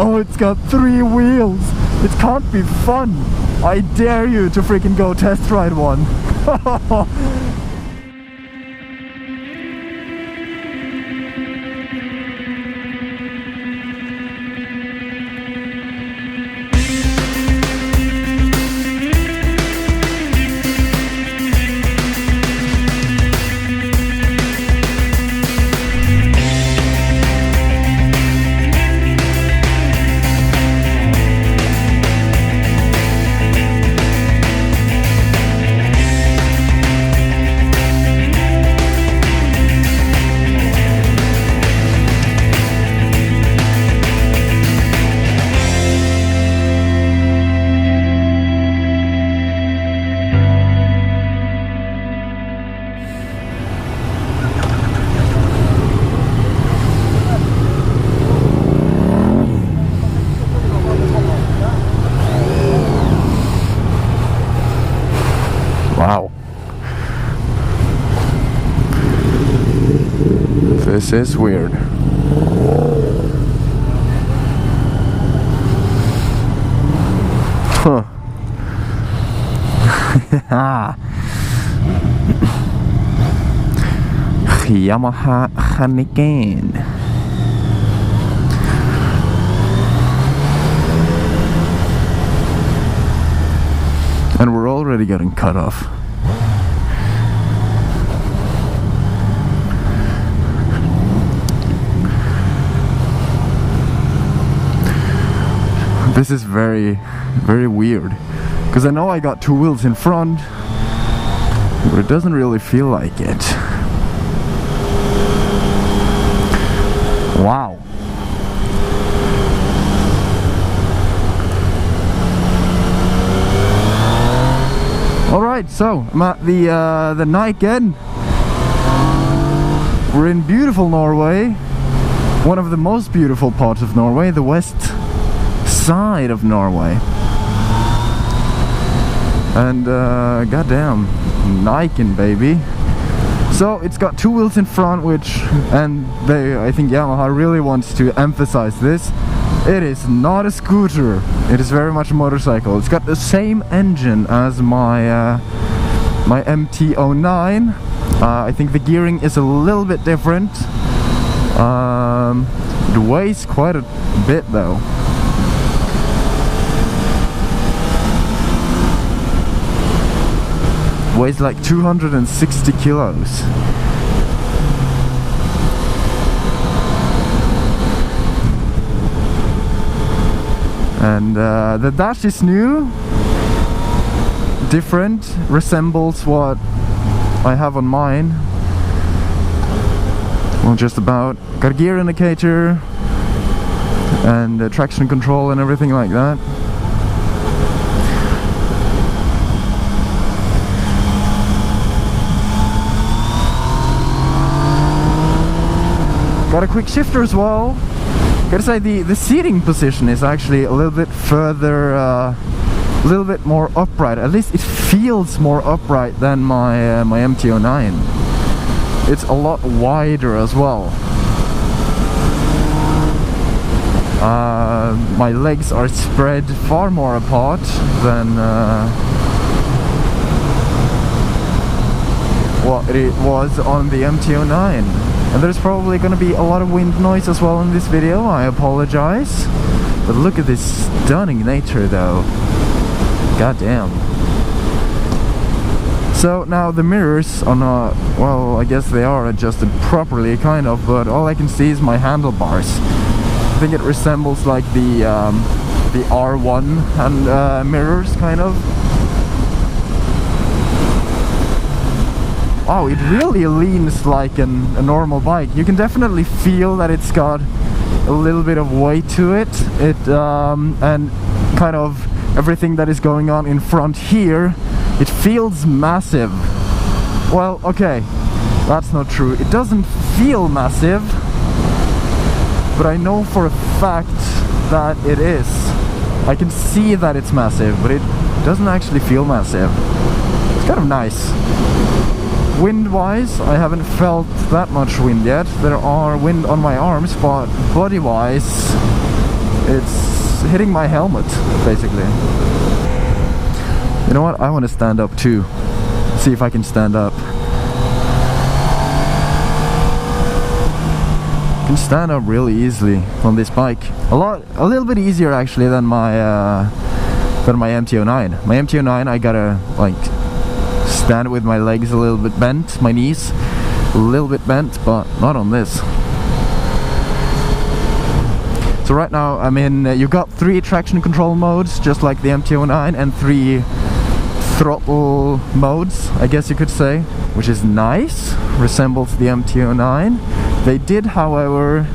Oh, it's got 3 wheels. It can't be fun. I dare you to freaking go test ride one. Wow. This is weird. Huh. Yamaha NIKEN. And we're already getting cut off. This is very, very weird. Because I know I got 2 wheels in front, but it doesn't really feel like it. Wow. Alright, so I'm at the NIKEN. We're in beautiful Norway. One of the most beautiful parts of Norway, the west side of Norway. And goddamn, NIKEN, baby. So it's got 2 wheels in front, and I think Yamaha really wants to emphasize this. It is not a scooter. It is very much a motorcycle. It's got the same engine as my my MT-09. I think the gearing is a little bit different. It weighs quite a bit though. Weighs like 260 kilos. And the dash is new, different, resembles what I have on mine. Well, just about. Got a gear indicator and traction control and everything like that. Got a quick shifter as well. Gotta say the seating position is actually a little bit further, a little bit more upright. At least it feels more upright than my my MT-09. It's a lot wider as well. My legs are spread far more apart than what it was on the MT-09. And there's probably gonna be a lot of wind noise as well in this video, I apologize. But look at this stunning nature though. God damn. So now the mirrors are not, well, I guess they are adjusted properly, kind of, but all I can see is my handlebars. I think it resembles like the R1 and mirrors, kind of. Oh, it really leans like a normal bike. You can definitely feel that it's got a little bit of weight to it. And kind of everything that is going on in front here, it feels massive. Well, okay, that's not true. It doesn't feel massive, but I know for a fact that it is. I can see that it's massive, but it doesn't actually feel massive. It's kind of nice. Wind-wise, I haven't felt that much wind yet. There are wind on my arms, but body-wise, It's hitting my helmet, basically. You know what? I want to stand up too. See if I can stand up. I can stand up really easily on this bike. A little bit easier actually than my MT-09. My MT-09 I gotta like stand with my legs a little bit bent, my knees a little bit bent, but not on this. So right now I'm in, you've got 3 traction control modes, just like the MT-09, and 3 throttle modes, I guess you could say, which is nice, resembles the MT-09. They did, however,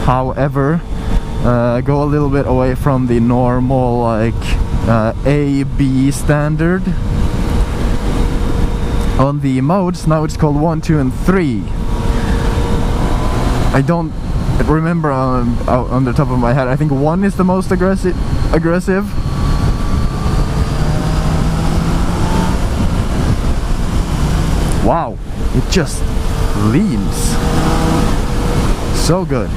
go a little bit away from the normal, like, A-B standard. On the modes, now it's called 1, 2 and 3. I don't remember on the top of my head. I think 1 is the most aggressive. Wow, it just leans so good.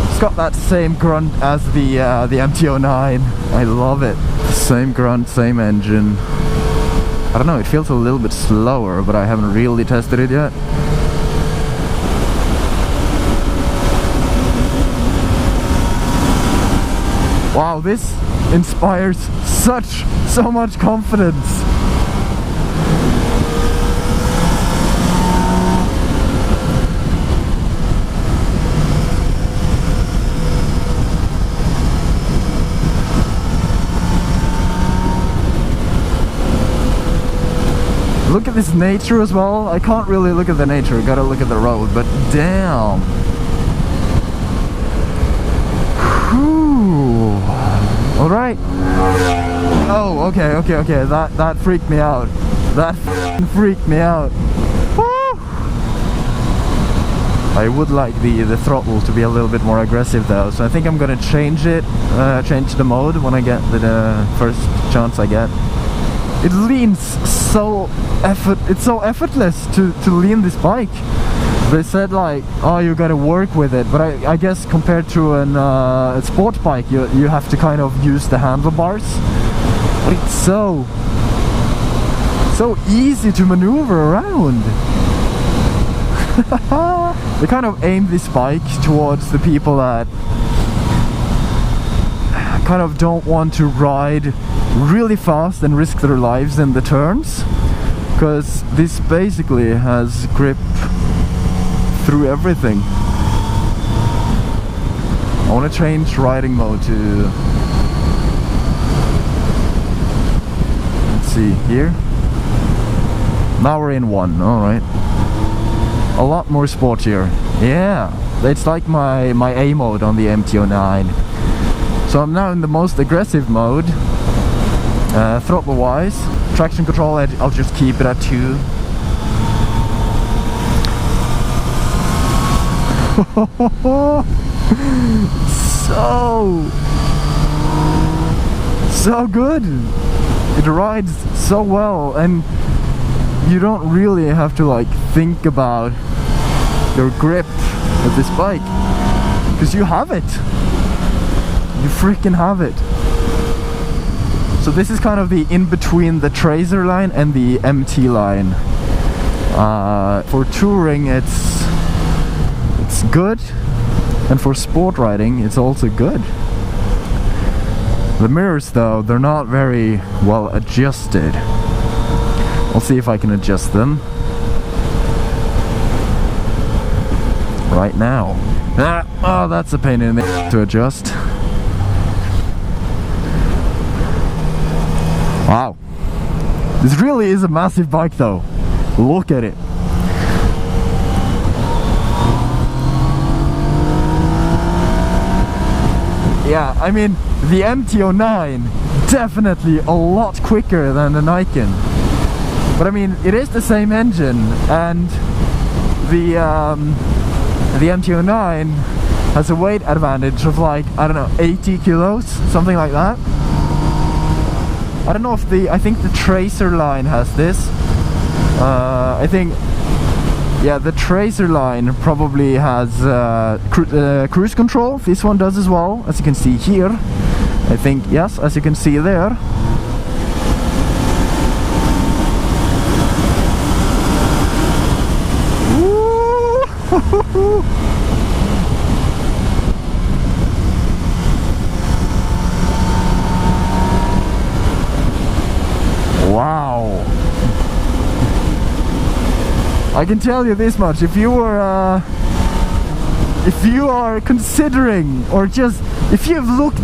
It's got that same grunt as the MT-09. I love it. Same grunt, same engine. I don't know, it feels a little bit slower, but I haven't really tested it yet. Wow, this inspires so much confidence. Look at this nature as well. I can't really look at the nature, gotta look at the road, but damn. Whew. All right. Oh, okay. That freaked me out. That freaked me out. Woo. I would like the throttle to be a little bit more aggressive though, so I think I'm gonna change it, change the mode when I get the first chance I get. It leans so it's so effortless to lean this bike. They said like, oh, you gotta work with it, but I guess compared to a sport bike, you have to kind of use the handlebars. But it's so easy to maneuver around. They kind of aim this bike towards the people that kind of don't want to ride really fast and risk their lives in the turns, because this basically has grip through everything. I want to change riding mode to, let's see, here. Now we're in 1, alright. A lot more sportier. Yeah, it's like my A mode on the MT-09. So I'm now in the most aggressive mode, throttle wise. Traction control, I'll just keep it at 2. So good. It rides so well, and you don't really have to like think about your grip with this bike, because you have it. You freaking have it. So this is kind of the in between the Tracer line and the MT line. For touring it's good, and for sport riding it's also good. The mirrors though, they're not very well adjusted. I'll see if I can adjust them right now. Oh, that's a pain in the to adjust. Wow, this really is a massive bike though. Look at it. Yeah, I mean, the MT-09 definitely a lot quicker than the Niken. But I mean, it is the same engine, and the MT-09 has a weight advantage of like, I don't know, 80 kilos, something like that. I don't know if I think the Tracer line has this. I think, yeah, the Tracer line probably has cruise control. This one does as well, as you can see here. I think, yes, as you can see there. Wow. I can tell you this much, if you are considering, or just, if you've looked,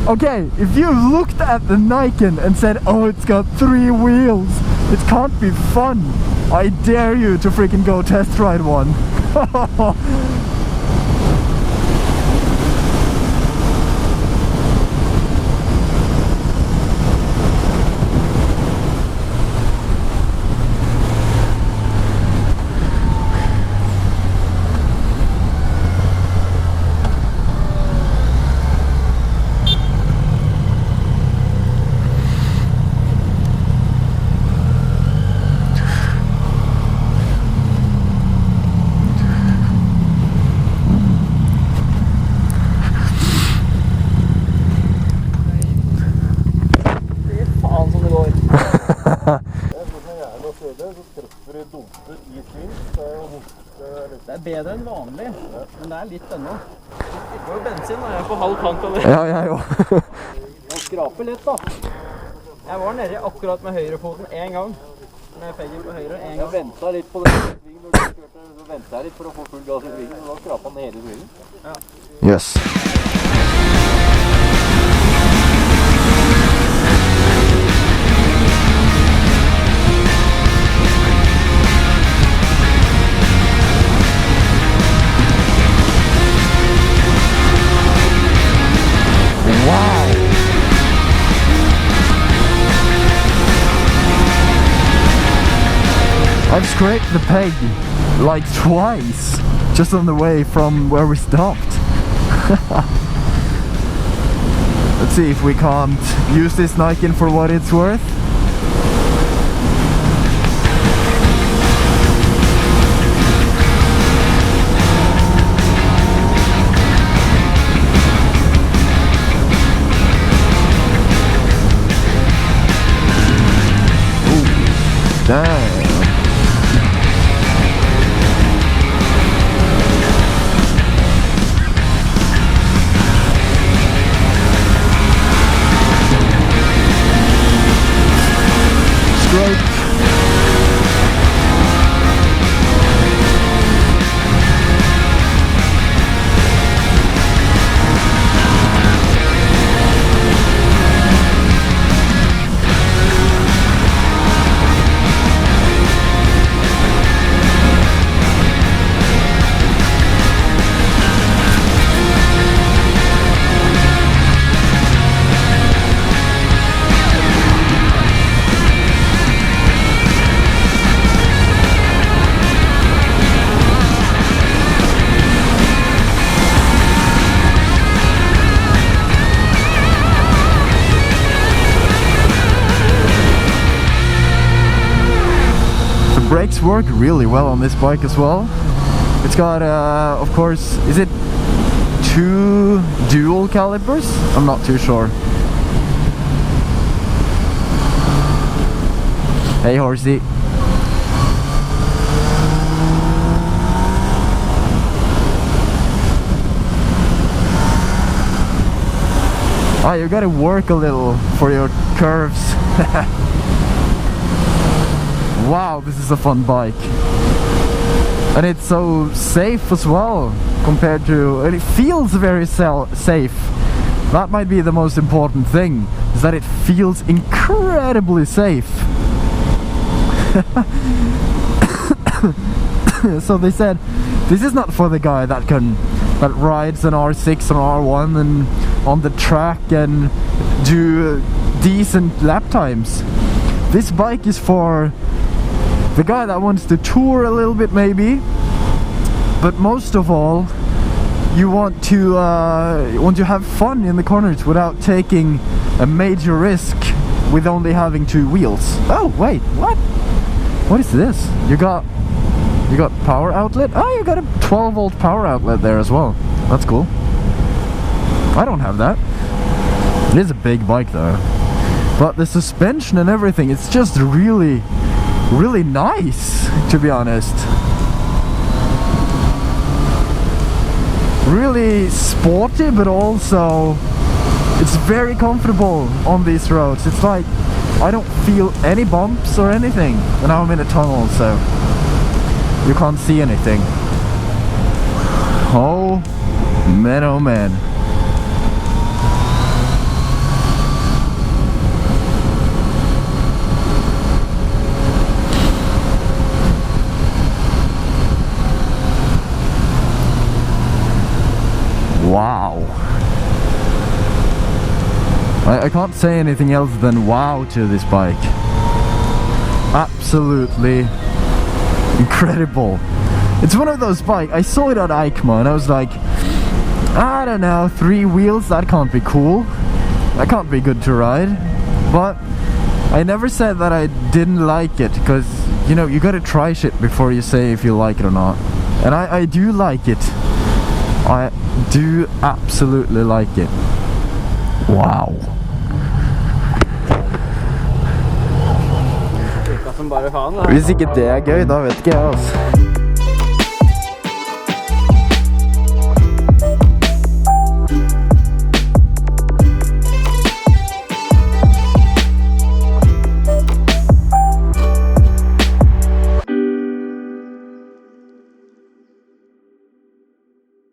okay, if you've looked at the Niken and said, oh, it's got 3 wheels, it can't be fun, I dare you to freaking go test ride one. Det bedre enn vanlig, men det litt ennå. Jeg får jo bensin, og jeg får halv tank av det. Ja, jeg òg. Jeg skraper litt, da. Jeg var nede akkurat med høyrefoten en gang. Når jeg fegger på høyre, en gang. Jeg ventet litt på den svingen når du kjørte, så ventet jeg litt for å få full gass i svingen, og da skrapet han hele svingen. Ja. Yes. Wow! I've scraped the peg like twice just on the way from where we stopped. Let's see if we can't use this Niken for what it's worth. Damn. Stroke. Brakes work really well on this bike as well. It's got, of course, is it 2 dual calipers? I'm not too sure. Hey, horsey. Oh, you gotta work a little for your curves. Wow, this is a fun bike. And it's so safe as well, compared to, and it feels very safe. That might be the most important thing, is that it feels incredibly safe. So they said, this is not for the guy that rides an R6 or R1 and on the track and do decent lap times. This bike is for the guy that wants to tour a little bit maybe, but most of all you want to have fun in the corners without taking a major risk with only having 2 wheels. Oh wait, what? What is this? You got power outlet? Oh, you got a 12-volt power outlet there as well. That's cool. I don't have that. It is a big bike though. But the suspension and everything, it's just really, really nice, to be honest. Really sporty, but also it's very comfortable on these roads. It's like I don't feel any bumps or anything. And now I'm in a tunnel, so you can't see anything. Oh man, oh man. Wow. I can't say anything else than wow to this bike. Absolutely incredible. It's one of those bikes, I saw it at EICMA and I was like, I don't know, 3 wheels, that can't be cool. That can't be good to ride. But I never said that I didn't like it, because, you know, you gotta try shit before you say if you like it or not. And I do like it. I do absolutely like it. Wow. Hvis ikke det er gøy, da vet ikke jeg, altså.